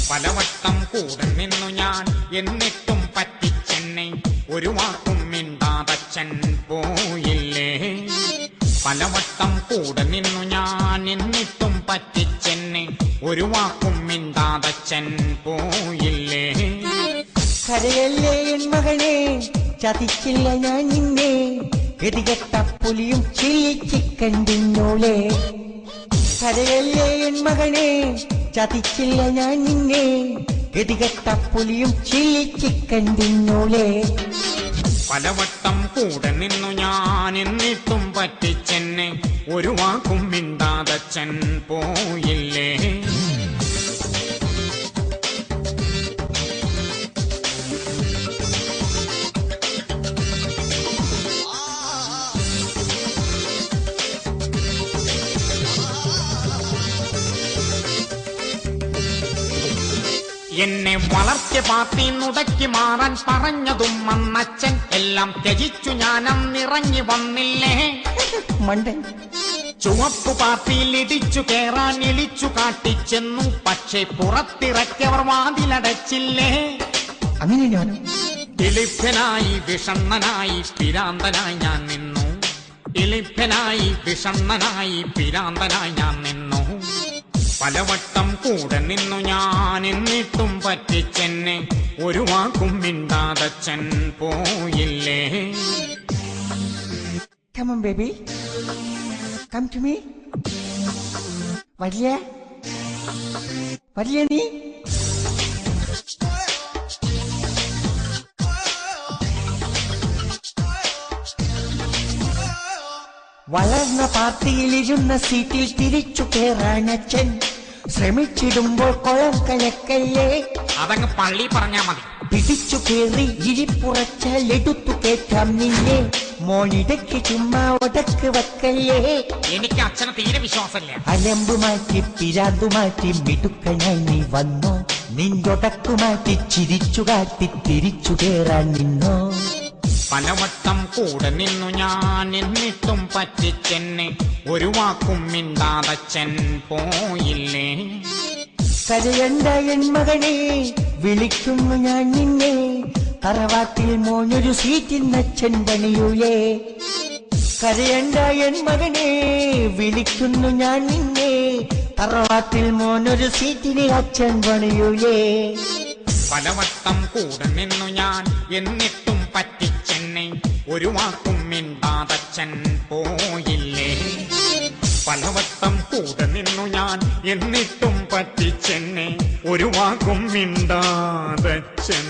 പലവട്ടം കൂടെ നിന്നു ഞാൻ എന്നിട്ടും പറ്റിച്ചെന്നെ ഒരു വാക്കും മിണ്ടാതച്ഛൻ പോയില്ലേ. പലവട്ടം കൂടെ നിന്നു ഞാൻ എന്നിട്ടും പറ്റിച്ചെന്നെ ഒരു വാക്കും മിണ്ടാതച്ഛൻ പോയില്ലേ. കരയല്ലേ എൻ മകനെ, ചതിച്ചില്ല ഞാൻ നിന്നെ, ഗതികെട്ട പുലിയും ചില്ലി ചിക്കൻ തിന്നോളെ. കരയല്ലേ എൻ മകനെ, ചതിച്ചില്ല ഞാൻ നിന്നെ, ഗതികെട്ട പുലിയും ചില്ലി ചിക്കൻ തിന്നോളെ. പലവട്ടം കൂടെ നിന്നു ഞാൻ എന്നിട്ടും പറ്റിച്ചെന്നെ ഒരു വാക്കും മിണ്ടാതച്ഛൻ പോയില്ലേ. എന്നെ വളർത്തിയ പാർട്ടി നുടക്കി മാറാൻ പറഞ്ഞതും അന്നച്ഛൻ എല്ലാം ത്യജിച്ചു ഞാനന്നിറങ്ങി വന്നില്ലേ. മണ്ടൻ ചുവപ്പു പാർട്ടിയിൽ ഇടിച്ചു കേറാൻ ഇളിച്ചു കാട്ടിച്ചെന്നു, പക്ഷേ പുറത്തിറക്കിയവർ വാതിലടച്ചില്ലേ. അങ്ങനെ ഞാൻ ഇളിഭ്യനായി വിഷണ്ണനായി പിരാന്തനായി ഞാൻ നിന്നു. ഇളിഭ്യനായി വിഷണ്ണനായി പിരാന്തനായി ഞാൻ നിന്നു. പലവട്ടം കൂടെ നിന്നു ഞാൻ എന്നിട്ടും പറ്റിച്ചെന്നെ ഒരു വാക്കും മിണ്ടാതച്ഛൻ പോയില്ലേ. Come on baby, come to me. വരില്ലേ നീ? വളർന്ന പാർട്ടിയിലിരുന്ന സീറ്റിൽ തിരിച്ചു കേറാൻ അച്ഛൻ ശ്രമിച്ചിടുമ്പോൾ കുളം കലക്കല്ലേ. അതങ്ങ് പള്ളി പറഞ്ഞാ മതി. പിടിച്ചു കേറി ഇരിപ്പുറച്ചാൽ എടുത്തു കേറ്റാം നിന്നെ, മോണിടയ്ക്ക് ചുമ്മാ ഒടക്ക് വെക്കല്ലേ. എനിക്ക് അച്ഛനെ തീരെ വിശ്വാസമില്ല. അലമ്പു മാറ്റി പിരാന്തു മാറ്റി മിടുക്കനായി നീ വന്നോ, നിന്റൊടക്കു മാറ്റി ചിരിച്ചു കാട്ടി തിരിച്ചു കേറാൻ നിന്നോ. പലവട്ടം കൂടെ നിന്നു ഞാൻ എന്നിട്ടും പറ്റിച്ചെന്നെ ഒരു വാക്കും മിണ്ടാതച്ഛൻ പോയില്ലേ. കരയണ്ട എൻ മകനെ, വിളിക്കുന്നു ഞാൻ നിന്നെ, തറവാട്ടിൽ മോനൊരു സീറ്റിന്നച്ഛൻ പണിയൂലേ. കരയണ്ട എൻ മകനെ, വിളിക്കുന്നു ഞാൻ നിന്നെ, തറവാട്ടിൽ മോനൊരു സീറ്റിന് അച്ഛൻ പണിയൂലേ. പലവട്ടം കൂടെ നിന്നു ഞാൻ എന്നിട്ടും പറ്റിച്ചെന്നെ ഒരു വാക്കും മിണ്ടാതച്ഛൻ പോയില്ലേ. പലവട്ടം കൂടെ നിന്നു ഞാൻ എന്നിട്ടും പറ്റിച്ചെന്നെ ഒരു വാക്കും മിണ്ടാതച്ഛൻ